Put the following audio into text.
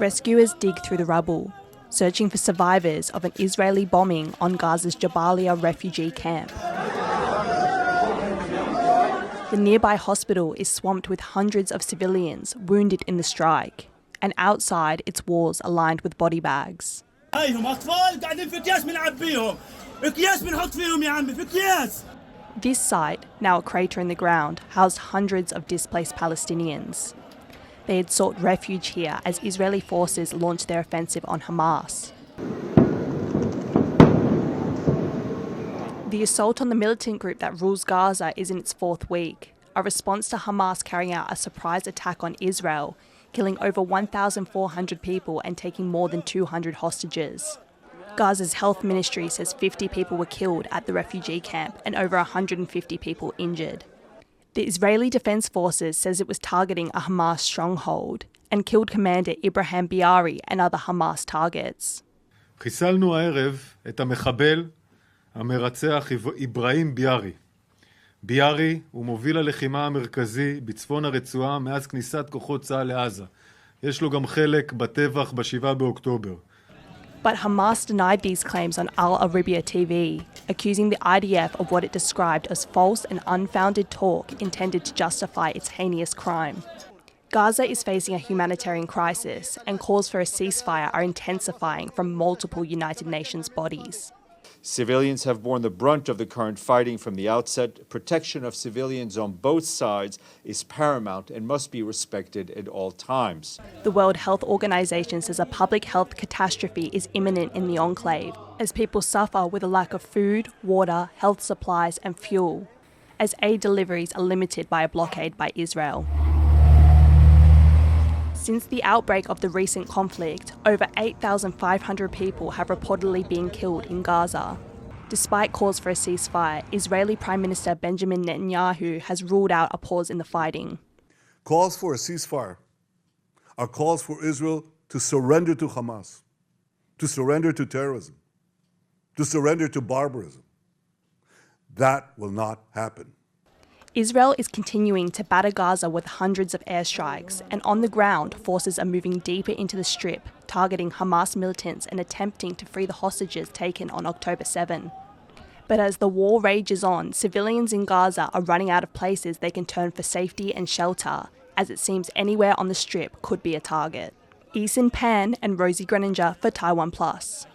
Rescuers dig through the rubble, searching for survivors of an Israeli bombing on Gaza's Jabalia refugee camp. The nearby hospital is swamped with hundreds of civilians wounded in the strike, and outside its walls are lined with body bags. This site, now a crater in the ground, housed hundreds of displaced Palestinians. They had sought refuge here as Israeli forces launched their offensive on Hamas. The assault on the militant group that rules Gaza is in its fourth week, a response to Hamas carrying out a surprise attack on Israel, killing over 1,400 people and taking more than 200 hostages. Gaza's health ministry says 50 people were killed at the refugee camp and over 150 people injured. The Israeli Defense Forces says it was targeting a Hamas stronghold and killed Commander Ibrahim Biari and other Hamas targets. חיסלנו הערב את המחבל המרצח איברהים ביארי. ביארי הוא מוביל הלחימה המרכזי בצפון הרצועה מאז כניסת כוחות צה"ל לעזה. יש לו גם חלק בטבח ב7 באוקטובר. But Hamas denied these claims on Al Arabiya TV, accusing the IDF of what it described as false and unfounded talk intended to justify its heinous crime. Gaza is facing a humanitarian crisis, and calls for a ceasefire are intensifying from multiple United Nations bodies. Civilians have borne the brunt of the current fighting from the outset. Protection of civilians on both sides is paramount and must be respected at all times. The World Health Organization says a public health catastrophe is imminent in the enclave as people suffer with a lack of food, water, health supplies and fuel, as aid deliveries are limited by a blockade by Israel. Since the outbreak of the recent conflict, over 8,500 people have reportedly been killed in Gaza. Despite calls for a ceasefire, Israeli Prime Minister Benjamin Netanyahu has ruled out a pause in the fighting. Calls for a ceasefire are calls for Israel to surrender to Hamas, to surrender to terrorism, to surrender to barbarism. That will not happen. Israel is continuing to batter Gaza with hundreds of airstrikes, and on the ground, forces are moving deeper into the strip, targeting Hamas militants and attempting to free the hostages taken on October 7. But as the war rages on, civilians in Gaza are running out of places they can turn for safety and shelter, as it seems anywhere on the strip could be a target. Eason and Rosie Grenenger for TaiwanPlus.